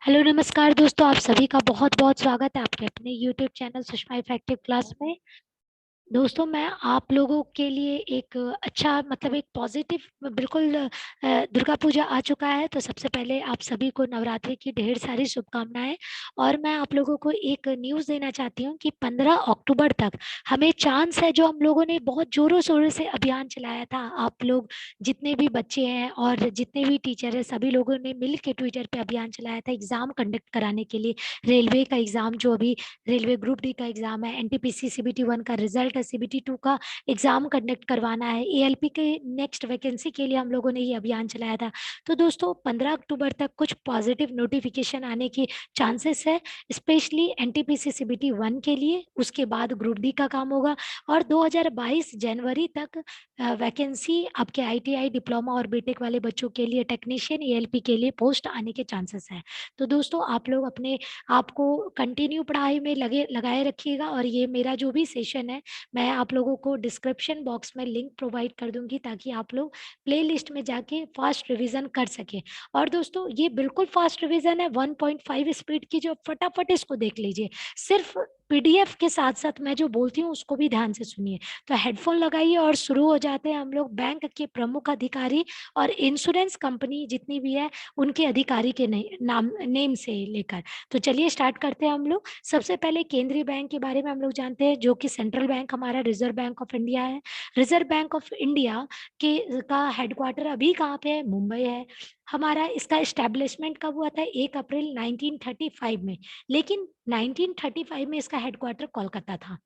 Hello नमस्कार दोस्तों, आप सभी का बहुत बहुत स्वागत है आपके अपने YouTube channel Sushma effective class में। दोस्तों, मैं आप लोगों के लिए एक अच्छा मतलब एक पॉजिटिव बिल्कुल दुर्गा पूजा आ चुका है, तो सबसे पहले आप सभी को नवरात्रि की ढेर सारी शुभकामनाएं। और मैं आप लोगों को एक न्यूज़ देना चाहती हूँ कि 15 अक्टूबर तक हमें चांस है। जो हम लोगों ने बहुत जोरों शोरों से अभियान चलाया था, आप लोग जितने भी बच्चे हैं और जितने भी टीचर हैं, सभी लोगों ने मिल के ट्विटर पे अभियान चलाया था एग्जाम कंडक्ट कराने के लिए। रेलवे का एग्जाम, जो अभी रेलवे ग्रुप डी का एग्जाम है, एनटीपीसी सीबीटी 1 का रिजल्ट है, सीबीटी 2 का एग्जाम कंडक्ट करवाना है, एएलपी के नेक्स्ट वैकेंसी के लिए हम लोगों ने ये अभियान चलाया था। तो दोस्तों, 15 अक्टूबर तक कुछ पॉजिटिव नोटिफिकेशन आने की चांसेस है, स्पेशली एनटीपीसी सीबीटी 1 के लिए। उसके बाद ग्रुप डी का काम होगा और 2022 जनवरी तक वैकेंसी आपके आईटीआई डिप्लोमा और बीटेक वाले बच्चों के लिए, टेक्नीशियन एएलपी के लिए पोस्ट आने के चांसेस है। तो दोस्तों, आप लोग अपने आपको कंटिन्यू पढ़ाई में लगाए रखिएगा। और ये मेरा जो भी सेशन है, मैं आप लोगों को डिस्क्रिप्शन बॉक्स में लिंक प्रोवाइड कर दूंगी, ताकि आप लोग प्लेलिस्ट में जाके फास्ट रिवीजन कर सके। और दोस्तों, ये बिल्कुल फास्ट रिवीजन है, 1.5 स्पीड की, जो फटाफट इसको देख लीजिए। सिर्फ पीडीएफ के साथ साथ मैं जो बोलती हूँ उसको भी ध्यान से सुनिए। तो हेडफोन लगाइए और शुरू हो जाते हैं हम लोग बैंक के प्रमुख अधिकारी और इंश्योरेंस कंपनी जितनी भी है उनके अधिकारी के नाम नेम से लेकर। तो चलिए स्टार्ट करते हैं हम लोग। सबसे पहले केंद्रीय बैंक के बारे में हम लोग जानते हैं, जो कि सेंट्रल बैंक हमारा रिजर्व बैंक ऑफ इंडिया है। रिजर्व बैंक ऑफ इंडिया के का हेडक्वार्टर अभी कहाँ पे है? मुंबई है हमारा। इसका एस्टेब्लिशमेंट कब हुआ था? 1 अप्रैल 1935 में। लेकिन 1935 में इसका हेडक्वार्टर कोलकाता था।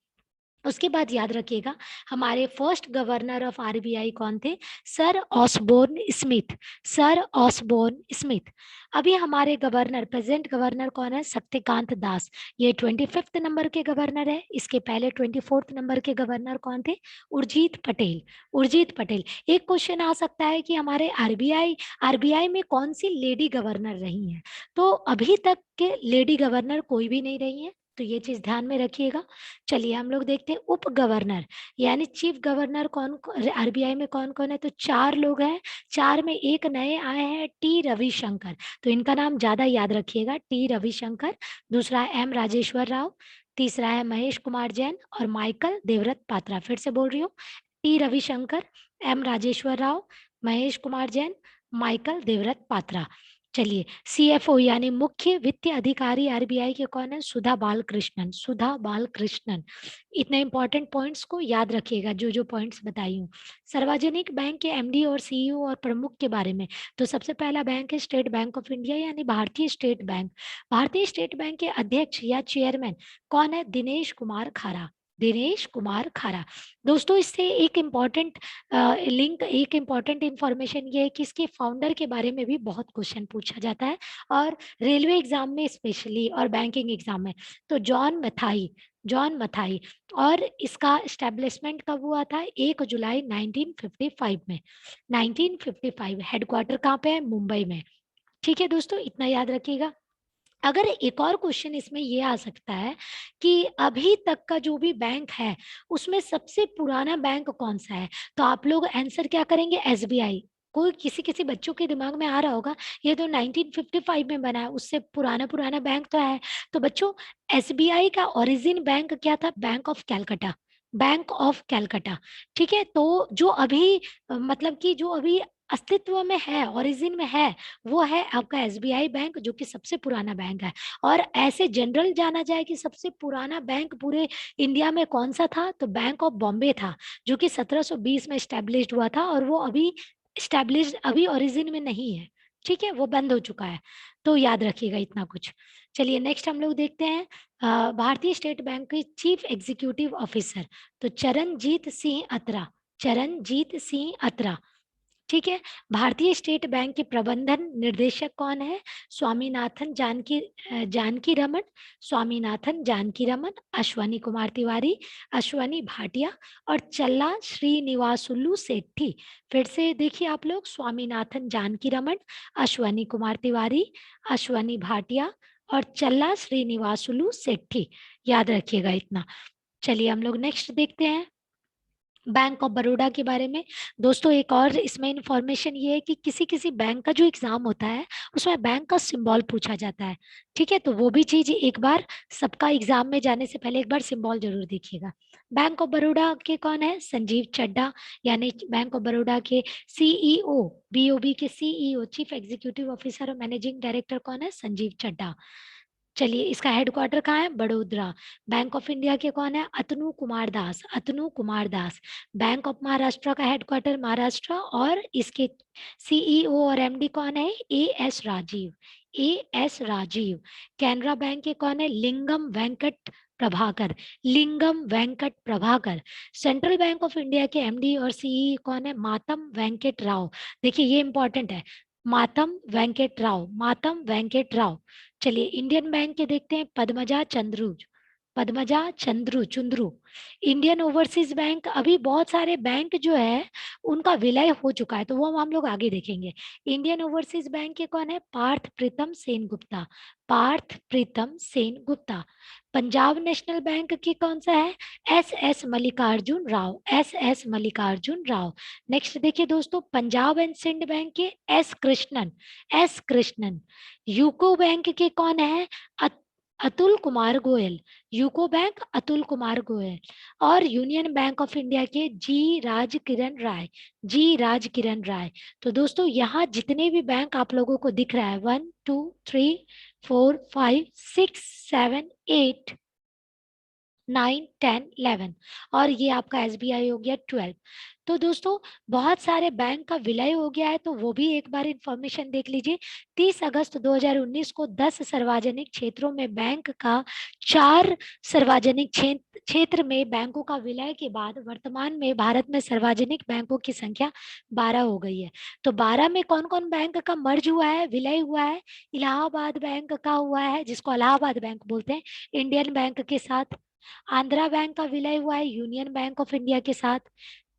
उसके बाद याद रखिएगा, हमारे फर्स्ट गवर्नर ऑफ आरबीआई कौन थे? Sir Osborne Smith. Sir Osborne Smith. अभी हमारे गवर्नर, प्रेजेंट गवर्नर कौन है? शक्तिकांत दास। ये 25th नंबर के गवर्नर है। इसके पहले 24th नंबर के गवर्नर कौन थे? उर्जित पटेल। उर्जित पटेल। एक क्वेश्चन आ सकता है कि हमारे आरबीआई आरबीआई में कौन सी लेडी गवर्नर रही हैं? तो अभी तक के लेडी गवर्नर कोई भी नहीं रही है, तो ये चीज ध्यान में रखिएगा। चलिए हम लोग देखते हैं उप गवर्नर यानी चीफ गवर्नर कौन आरबीआई में कौन कौन है? तो 4 लोग हैं। 4 में एक नए आए हैं, टी रविशंकर। तो इनका नाम ज्यादा याद रखिएगा, टी रविशंकर। दूसरा है एम राजेश्वर राव। तीसरा है महेश कुमार जैन और माइकल देवव्रत पात्रा। फिर से बोल रही हूँ, T Ravishankar, M Rajeshwar Rao, Mahesh Kumar Jain, Michael Debabrata Patra. चलिए, सीएफओ यानी मुख्य वित्तीय अधिकारी आरबीआई के कौन है? सुधा बालकृष्णन। सुधा बालकृष्णन। इतने इंपॉर्टेंट पॉइंट्स को याद रखिएगा, जो जो पॉइंट्स बताई हूँ। सार्वजनिक बैंक के एमडी और सीईओ और प्रमुख के बारे में, तो सबसे पहला बैंक है स्टेट बैंक ऑफ इंडिया यानी भारतीय स्टेट बैंक। भारतीय स्टेट बैंक के अध्यक्ष या चेयरमैन कौन है? दिनेश कुमार खारा। दिनेश कुमार खारा। दोस्तों, इससे एक इम्पॉर्टेंट लिंक, एक इम्पॉर्टेंट इंफॉर्मेशन ये है कि इसके फाउंडर के बारे में भी बहुत क्वेश्चन पूछा जाता है, और रेलवे एग्जाम में स्पेशली और बैंकिंग एग्जाम में। तो जॉन मथाई। जॉन मथाई। और इसका एस्टेब्लिशमेंट कब हुआ था? 1 जुलाई 1955 में। 1955। हेडक्वार्टर कहाँ पे है? मुंबई में। ठीक है दोस्तों, इतना याद रखिएगा। अगर एक और क्वेश्चन इसमें ये आ सकता है कि अभी तक का जो भी बैंक है उसमें सबसे पुराना बैंक कौन सा है? तो आप लोग आंसर क्या करेंगे? एसबीआई। कोई किसी किसी बच्चों के दिमाग में आ रहा होगा, ये तो 1955 में बना है, उससे पुराना पुराना बैंक तो है। तो बच्चों, एसबीआई का ओरिजिन बैंक क्या था? Bank of Calcutta. Bank of Calcutta. ठीक है, तो जो अभी मतलब कि जो अभी अस्तित्व में है, ओरिजिन में है, वो है आपका एसबीआई बैंक, जो कि सबसे पुराना बैंक है। और ऐसे जनरल जाना जाए कि सबसे पुराना बैंक पूरे इंडिया में कौन सा था? तो बैंक ऑफ बॉम्बे था, जो कि 1720 में स्टैब्लिश्ड हुआ था, और वो अभी स्टैब्लिश्ड, अभी ओरिजिन में नहीं है। ठीक है, वो बंद हो चुका है। तो याद रखिएगा इतना कुछ। चलिए नेक्स्ट हम लोग देखते हैं भारतीय स्टेट बैंक के चीफ एग्जीक्यूटिव ऑफिसर। तो चरणजीत सिंह अत्रा। चरणजीत सिंह अत्रा। ठीक है। भारतीय स्टेट बैंक के प्रबंधन निर्देशक कौन है? स्वामीनाथन जानकी रमन। स्वामीनाथन जानकी रमन, अश्वनी कुमार तिवारी, अश्वनी भाटिया और चल्ला श्रीनिवासुलु सेठी। फिर से देखिए आप लोग, स्वामीनाथन जानकी रमन, अश्वनी कुमार तिवारी, अश्वनी भाटिया और चल्ला श्रीनिवासुलु सेठी। याद रखिएगा इतना। चलिए हम लोग नेक्स्ट देखते हैं। बैंक ऑफ बड़ौदा के बारे में दोस्तों एक और इसमें इंफॉर्मेशन ये है कि किसी किसी बैंक का जो एग्जाम होता है उसमें बैंक का सिंबल पूछा जाता है। ठीक है, तो वो भी चीज एक बार सबका एग्जाम में जाने से पहले एक बार सिंबल जरूर देखिएगा। बैंक ऑफ बड़ौदा के कौन है? संजीव चड्ढा, यानी बैंक ऑफ बड़ौदा के सीईओ, बीओबी के सीईओ, चीफ एग्जीक्यूटिव ऑफिसर और मैनेजिंग डायरेक्टर कौन है? संजीव चड्ढा। चलिए, इसका हेडक्वार्टर कहाँ है? बड़ोदरा। बैंक ऑफ इंडिया के कौन है? अतनु कुमार दास, अतनु कुमार दास। बैंक ऑफ महाराष्ट्र का हेडक्वार्टर महाराष्ट्र और इसके सीईओ और एमडी कौन है? A S Rajeev, A S Rajeev. Canara bank के कौन है? Lingam Venkat Prabhakar, Lingam Venkat Prabhakar. Central bank of India के एमडी और सीई कौन है? मातम वेंकट राव। देखिए ये इंपॉर्टेंट है, मातम वेंकट राव, मातम वेंकट राव। चलिए, इंडियन बैंक के देखते हैं, Padmaja Chandru, Padmaja Chandru Chundru. Indian overseas bank, अभी बहुत सारे बैंक जो है उनका विलय हो चुका है, तो वो हम लोग आगे देखेंगे। इंडियन ओवरसीज बैंक के कौन है? पार्थ प्रीतम सेन गुप्ता, पार्थ प्रीतम सेन गुप्ता। पंजाब नेशनल बैंक की कौन सा है? S S Mallikarjun Rao, S S Mallikarjun Rao. Next देखिए दोस्तों, पंजाब एंड सिंध बैंक के S Krishnan, S Krishnan. UCO bank के कौन है? Atul Kumar Goyal, UCO bank Atul Kumar Goyal. और यूनियन बैंक ऑफ इंडिया के जी राज किरण राय, जी राज किरण राय। तो दोस्तों यहाँ जितने भी बैंक आप लोगों को दिख रहा है, 1 2 3 4 5 6 7 8 9 10 11, और ये आपका एसबीआई हो गया 12। तो दोस्तों बहुत सारे बैंक का विलय हो गया है, तो वो भी एक बार इंफॉर्मेशन देख लीजिए। 30 अगस्त 2019 को 10 सार्वजनिक क्षेत्रों में बैंक का, 4 सार्वजनिक क्षेत्र में बैंकों का विलय के बाद वर्तमान में भारत में सार्वजनिक बैंकों की संख्या 12 हो गई है। तो 12 में कौन कौन बैंक का मर्ज हुआ है, विलय हुआ है? इलाहाबाद बैंक का हुआ है, जिसको इलाहाबाद बैंक बोलते हैं, इंडियन बैंक के साथ। आंध्रा बैंक का विलय हुआ है यूनियन बैंक ऑफ इंडिया के साथ।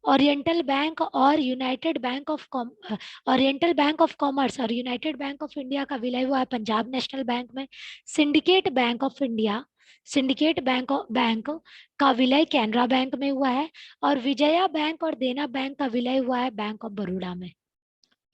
ओरिएंटल बैंक और United bank of oriental bank of commerce और यूनाइटेड बैंक ऑफ इंडिया का विलय हुआ है पंजाब नेशनल बैंक में। Syndicate bank of India, syndicate bank का विलय कैनरा बैंक में हुआ है। और विजया बैंक और देना बैंक का विलय हुआ है बैंक ऑफ बड़ौदा में।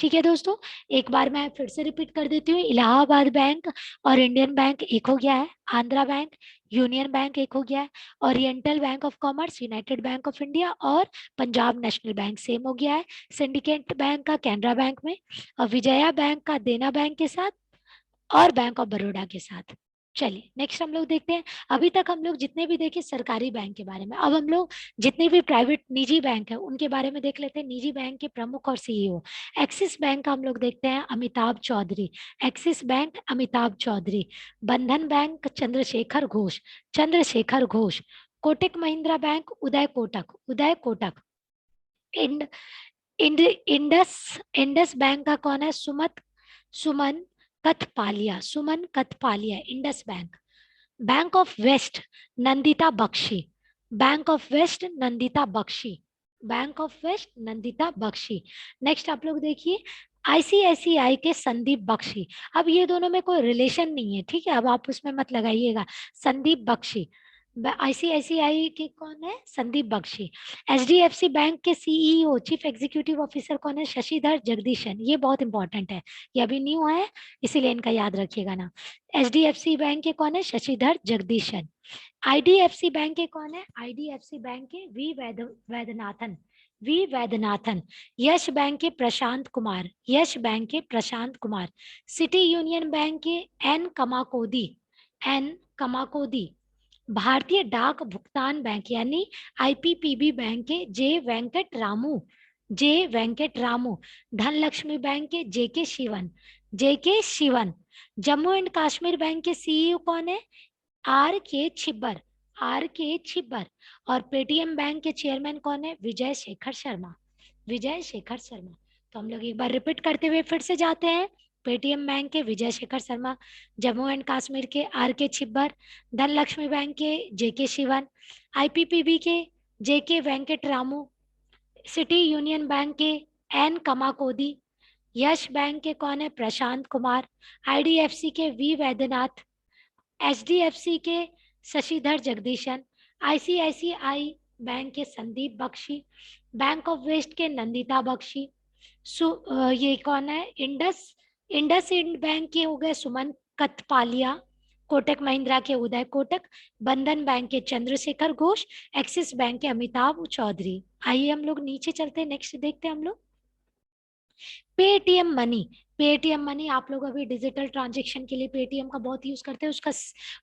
ठीक है दोस्तों, एक बार मैं फिर से रिपीट कर देती हूँ। इलाहाबाद बैंक और इंडियन बैंक एक हो गया है, आंध्रा बैंक, यूनियन बैंक एक हो गया है, oriental bank of commerce, United bank of India और पंजाब नेशनल बैंक सेम हो गया है। सिंडिकेट बैंक का कैनरा बैंक में, और विजया बैंक का देना बैंक के साथ, और बैंक ऑफ बड़ौदा के साथ। चलिए नेक्स्ट हम लोग देखते हैं। अभी तक हम लोग जितने भी देखे सरकारी बैंक के बारे में, अब हम लोग जितने भी प्राइवेट निजी बैंक है उनके बारे में देख लेते हैं, निजी बैंक के प्रमुख और सीईओ। एक्सिस बैंक का हम लोग देखते हैं Amitabh Chaudhary, Axis bank Amitabh Chaudhary. Bandhan bank Chandrashekhar Ghosh, Chandrashekhar Ghosh. Kotak Mahindra bank Uday Kotak, Uday Kotak. Ind Ind Indus Indus bank का कौन है? Suman Kathpalia, Suman Kathpalia, Indus bank. Bank of west Nandita Bakshi, bank of west Nandita Bakshi, bank of west Nandita Bakshi. Next आप लोग देखिए, आईसीआईसीआई के संदीप बख्शी। अब ये दोनों में कोई रिलेशन नहीं है, ठीक है, अब आप उसमें मत लगाइएगा। संदीप बख्शी, आईसीआईसीआई के कौन है? संदीप बख्शी। एचडीएफसी बैंक के सीईओ, चीफ एग्जीक्यूटिव ऑफिसर कौन है? शशिधर जगदीशन। ये बहुत इंपॉर्टेंट है, ये अभी न्यू है इसीलिए इनका याद रखिएगा ना। एचडीएफसी बैंक के कौन है? शशिधर जगदीशन। आईडीएफसी बैंक के कौन है? आईडीएफसी बैंक के Vaidyanathan, V Vaidyanathan. Yes bank के प्रशांत कुमार, यश बैंक के Prashant Kumar. City union bank के एन कमाकोदी, एन कमाकोदी। भारतीय डाक भुगतान बैंक यानी आईपीपीबी बैंक के J Venkat Ramu, J Venkat Ramu. Dhanlaxmi bank के JK Sivan, JK Sivan. Jammu and Kashmir bank के सीईओ कौन है? आर के छिब्बर, आर के छिब्बर। और पेटीएम बैंक के चेयरमैन कौन है? विजय शेखर शर्मा, विजय शेखर शर्मा। तो हम लोग एक बार रिपीट करते हुए फिर से जाते हैं। पेटीएम बैंक के विजय शेखर शर्मा, जम्मू एंड कश्मीर के आर के छिब्बर, धनलक्ष्मी बैंक के जेके शिवन, आईपीपीबी के JK Venkat Ramu, city union bank के एन कमाकोदी, यश बैंक के कौन है? प्रशांत कुमार, आईडीएफसी के वी वैद्यनाथ, एचडीएफसी के शशिधर जगदीशन, आईसीआईसीआई बैंक के Sandeep Bakshi, bank of west के नंदिता बख्शी, ये कौन है, इंडस इंडस इंड बैंक के हो गए सुमन कथपालिया, कोटक महिंद्रा के उदय कोटक, बंधन बैंक के चंद्रशेखर घोष, एक्सिस बैंक के अमिताभ चौधरी। आइए हम लोग नीचे चलते हैं, नेक्स्ट देखते हैं हम लोग पेटीएम मनी। पेटीएम मनी आप लोग अभी डिजिटल ट्रांजेक्शन के लिए पेटीएम का बहुत यूज करते हैं,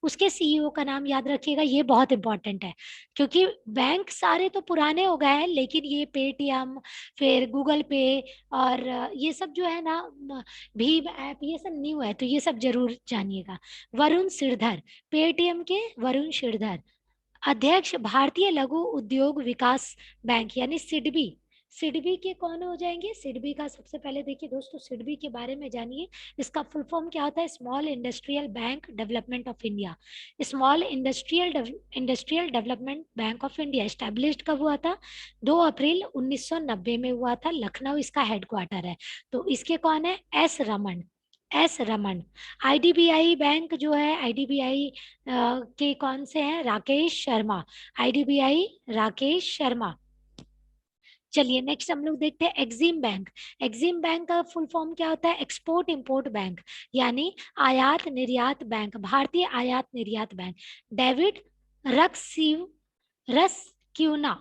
उसके सीईओ का नाम याद रखिएगा, ये बहुत इंपॉर्टेंट है क्योंकि बैंक सारे तो पुराने हो गए हैं, लेकिन ये पेटीएम, फिर गूगल पे और ये सब जो है ना, भीम ऐप, ये सब न्यू है, तो ये सब जरूर जानिएगा। वरुण सिरधर, पेटीएम के वरुण सिरधर, अध्यक्ष भारतीय लघु उद्योग विकास बैंक यानी सिडबी। सिडबी के कौन हो जाएंगे, सिडबी का सबसे पहले देखिए दोस्तों, सिडबी के बारे में जानिए, इसका फुल फॉर्म क्या होता है, small industrial bank development of India. Small industrial development bank of India established कब हुआ था, 2 अप्रैल 1990 में हुआ था, लखनऊ इसका हेडक्वार्टर है। तो इसके कौन है, एस रमन। आईडीबीआई बैंक जो है, आईडीबीआई के कौन से हैं, राकेश शर्मा, आईडीबीआई राकेश शर्मा। चलिए नेक्स्ट हम लोग देखते हैं एक्सिम बैंक। एक्सिम बैंक का फुल फॉर्म क्या होता है, एक्सपोर्ट इंपोर्ट बैंक यानी आयात निर्यात बैंक, भारतीय आयात निर्यात बैंक। डेविड रक्सिव रसक्यूना,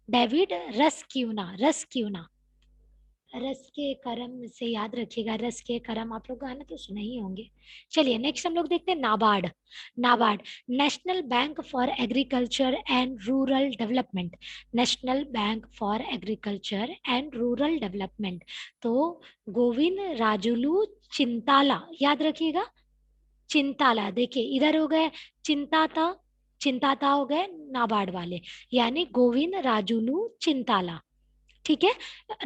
डेविड रसक्यूना, रस के करम से याद रखिएगा, रस के करम आप लोग गाना तो सुने ही होंगे। चलिए नेक्स्ट हम लोग देखते हैं NABARD. NABARD national bank for agriculture and rural development, national bank for agriculture and rural development. तो गोविंद राजुलू चिंताला याद रखिएगा, चिंताला, देखिए इधर हो गए चिंताता हो गए नाबार्ड वाले, यानी गोविंद राजुलू चिंताला। ठीक है,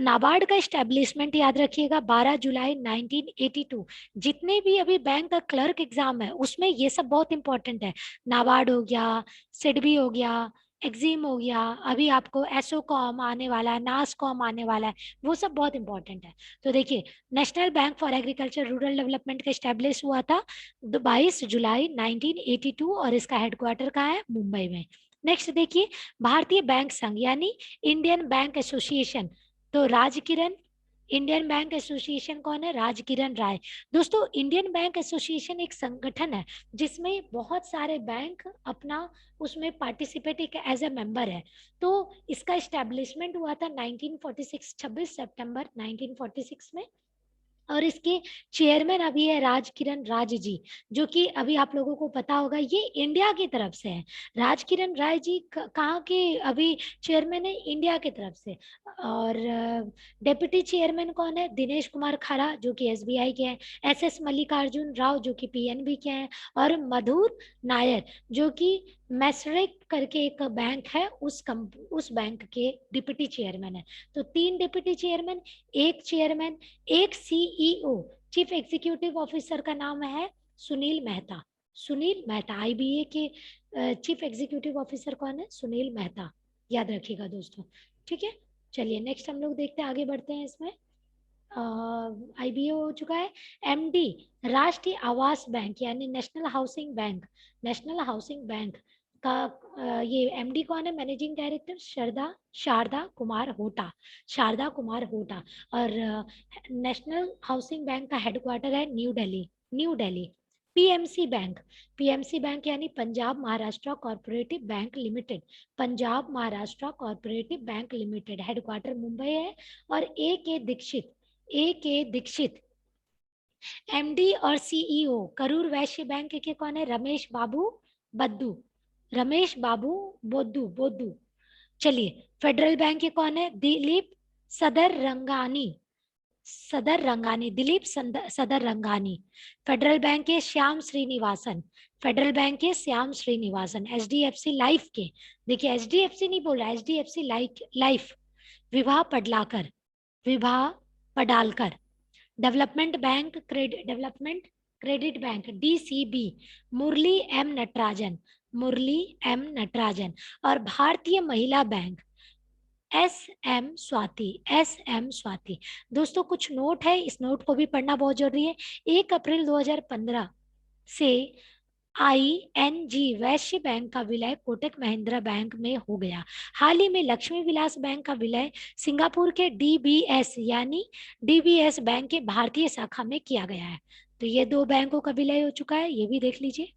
नाबार्ड का एस्टेब्लिशमेंट याद रखिएगा 12 जुलाई 1982। जितने भी अभी बैंक का क्लर्क एग्जाम है उसमें ये सब बहुत इंपॉर्टेंट है, नाबार्ड हो गया, सिडबी हो गया, एक्सिम हो गया, अभी आपको एसोकॉम आने वाला है, नासकॉम आने वाला है, वो सब बहुत इंपॉर्टेंट है। तो देखिए, national bank for agriculture rural development का स्टैब्लिश हुआ था 22 जुलाई 1982 और इसका हेडक्वार्टर कहाँ है, मुंबई में। नेक्स्ट देखिए, भारतीय बैंक संघ यानी इंडियन बैंक एसोसिएशन, तो राजकिरण, इंडियन बैंक एसोसिएशन कौन है, राजकिरण राय। दोस्तों इंडियन बैंक एसोसिएशन एक संगठन है जिसमें बहुत सारे बैंक अपना उसमें पार्टिसिपेट एक एज ए मेंबर है। तो इसका इस्टेब्लिशमेंट हुआ था 1946, 26 सितंबर 1946 में, और इसके चेयरमैन अभी है राजकिरण राय जी, जो कि अभी आप लोगों को पता होगा ये इंडिया की तरफ से है। राजकिरण राय जी कहाँ के अभी चेयरमैन है, इंडिया की तरफ से। और डेप्यूटी चेयरमैन कौन है, दिनेश कुमार खरा जो कि एसबीआई के हैं, एसएस मल्लिकार्जुन राव जो कि पीएनबी के हैं, और मधुर नायर जो कि मैसरेक करके एक बैंक है, उस बैंक के डिप्टी चेयरमैन है। तो 3 डिप्टी चेयरमैन, एक चेयरमैन, एक सीईओ, चीफ एग्जीक्यूटिव ऑफिसर का नाम है सुनील मेहता। सुनील मेहता आईबीए के चीफ एग्जीक्यूटिव ऑफिसर कौन है, सुनील मेहता, याद रखिएगा दोस्तों। ठीक है, चलिए नेक्स्ट हम लोग देखते हैं, आगे बढ़ते हैं इसमें। आईबीए हो चुका है। एमडी राष्ट्रीय आवास बैंक यानी national housing bank, national housing bank का ये एमडी कौन है, मैनेजिंग डायरेक्टर शारदा कुमार होटा, शारदा कुमार होटा। और नेशनल हाउसिंग बैंक का हेडक्वार्टर है New Delhi. PMC bank, PMC bank यानी Punjab Maharashtra cooperative bank limited, Punjab Maharashtra cooperative bank limited, headquarter Mumbai है। और ए के दीक्षित एमडी और सीईओ करूर वैश्य बैंक के कौन है, रमेश बाबू बोद्दू। चलिए, फेडरल बैंक के कौन है, दिलीप सदर रंगानी। फेडरल बैंक के श्याम श्रीनिवासन। एचडीएफसी लाइफ के, देखिए एचडीएफसी नहीं बोल रहा, HDFC life, Vibha Padalkar. Development credit bank DCB Murali M Natarajan. और भारतीय महिला बैंक एस एम स्वाति। दोस्तों कुछ नोट है, इस नोट को भी पढ़ना बहुत जरूरी है। 1 अप्रैल 2015 से ING वैश्य बैंक का विलय कोटक महिंद्रा बैंक में हो गया। हाल ही में लक्ष्मी विलास बैंक का विलय सिंगापुर के DBS यानी DBS बैंक के भारतीय शाखा में किया गया है। तो ये दो बैंकों का विलय हो चुका है, ये भी देख लीजिए।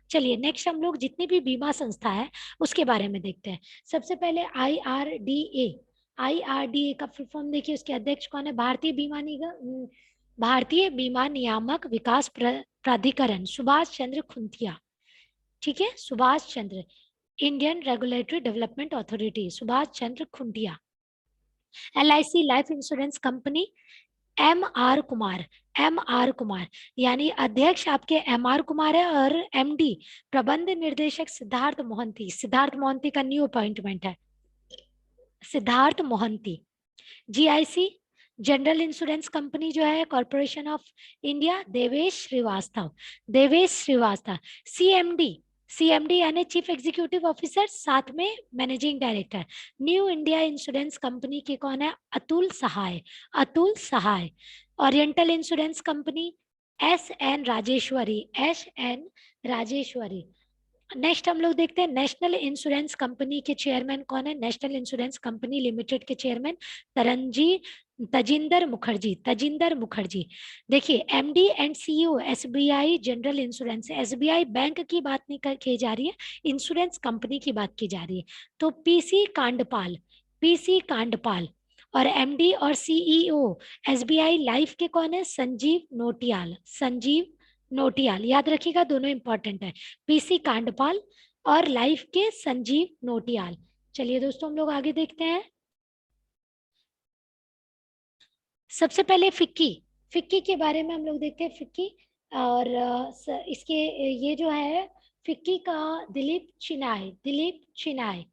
चलिए नेक्स्ट हम लोग जितनी भी बीमा संस्था है उसके बारे में देखते हैं। सबसे पहले IRDA का फुल फॉर्म देखिए, उसके अध्यक्ष कौन है? भारतीय बीमा नियामक विकास प्राधिकरण, सुभाष चंद्र खुंतिया। ठीक है, Subhash Chandra. Indian regulatory development authority, Subhash Chandra Khuntia. LIC life insurance company, MR Kumar. MR Kumar यानी अध्यक्ष आपके MR कुमार है और MD प्रबंध निर्देशक सिद्धार्थ मोहंती। सिद्धार्थ मोहंती का न्यू अपॉइंटमेंट है, Siddharth Mohanty. GIC general insurance company जो है corporation of India, Devesh Srivastava. Devesh Srivastava. CMD यानी चीफ एग्जीक्यूटिव ऑफिसर, साथ में managing director. New India insurance company के कौन है? Atul Sahay. Atul Sahay. Oriental insurance company SN Rajeshwari. SN Rajeshwari. Next हम लोग देखते हैं नेशनल इंश्योरेंस कंपनी के चेयरमैन कौन है? नेशनल इंश्योरेंस कंपनी लिमिटेड के चेयरमैन तजिंदर मुखर्जी। तजिंदर मुखर्जी। देखिए MD and CEO SBI general insurance. SBI bank की बात नहीं की जा रही है, इंश्योरेंस कंपनी की बात की जा रही है। तो PC कांडपाल। PC कांडपाल। और MD और CEO SBI लाइफ के कौन है? संजीव नोटियाल। संजीव नोटियाल, याद रखिएगा, दोनों इंपॉर्टेंट है। PC कांडपाल और लाइफ के संजीव नोटियाल। चलिए दोस्तों हम लोग आगे देखते हैं। सबसे पहले फिक्की। फिक्की के बारे में हम लोग देखते हैं। फिक्की और इसके ये जो है फिक्की का दिलीप चिनाय। दिलीप चिनाय।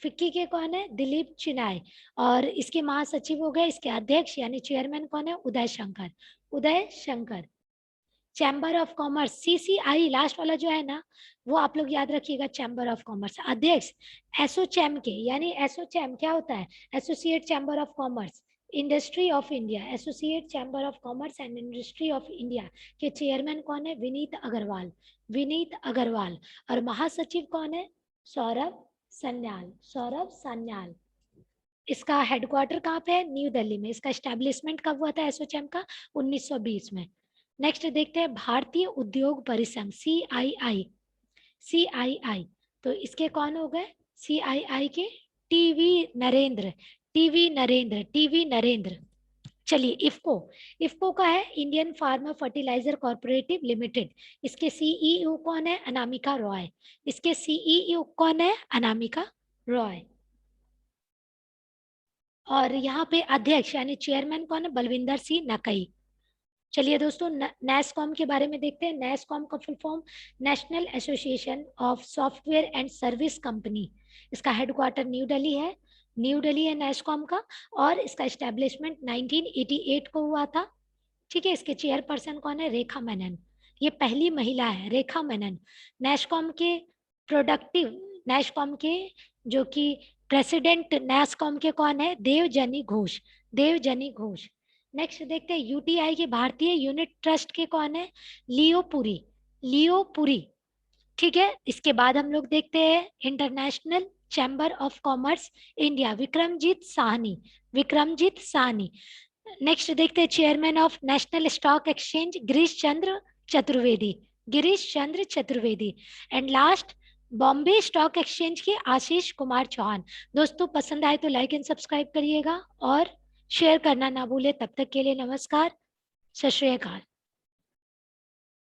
फिक्की के कौन है? दिलीप चिनाय। और इसके महासचिव हो गए, इसके अध्यक्ष यानी चेयरमैन कौन है? Uday Shankar. Uday Shankar. Chamber of commerce CCI last वाला जो है ना, वो आप लोग याद रखिएगा, चैम्बर ऑफ कॉमर्स। अध्यक्ष एसोचैम के, यानी एसोचैम क्या होता है? Associate chamber of commerce industry of India. Associate chamber of commerce and industry of India के चेयरमैन कौन है? विनीत अग्रवाल। विनीत अग्रवाल। और महासचिव कौन है? सौरभ सन्याल। सौरभ सन्याल। इसका हेडक्वार्टर कहाँ पे है? न्यू दिल्ली में। इसका एस्टेब्लिशमेंट कब हुआ था एसोचैम का? 1920 में। नेक्स्ट देखते हैं भारतीय उद्योग परिसंघ CII। CII तो इसके कौन हो गए? CII के TV Narendra. TV Narendra. TV Narendra. चलिए इफको। इफको का है Indian farmer fertiliser cooperative limited. इसके CEO कौन है? अनामिका रॉय। इसके CEO कौन है? अनामिका रॉय। और यहाँ पे अध्यक्ष यानी चेयरमैन कौन है? बलविंदर सिंह नकई। चलिए दोस्तों NASSCOM के बारे में देखते हैं। NASSCOM का full form national association of software and service company. इसका हेडक्वार्टर न्यू दिल्ली है। न्यू दिल्ली है NASSCOM का। और इसका एस्टेब्लिशमेंट 1988 को हुआ था। ठीक है, इसके चेयरपर्सन कौन है? रेखा मेनन। ये पहली महिला है, रेखा मेनन। NASSCOM के प्रोडक्टिव, NASSCOM के जो कि प्रेसिडेंट NASSCOM के कौन है? देवजनी घोष। देवजनी घोष। नेक्स्ट देखते हैं UTI के भारतीय यूनिट ट्रस्ट के कौन है? लियो पुरी। लियो पुरी। ठीक है, इसके बाद हम लोग देखते हैं international chamber of commerce India, Vikramjit Sahni. Vikramjit Sahni. Next देखते हैं chairman of national stock exchange, Girish Chandra Chaturvedi. Girish Chandra Chaturvedi. And last Bombay stock exchange के आशीष कुमार चौहान। दोस्तों पसंद आए तो लाइक एंड सब्सक्राइब करिएगा और शेयर करना ना भूले। तब तक के लिए नमस्कार, सत श्री अकाल।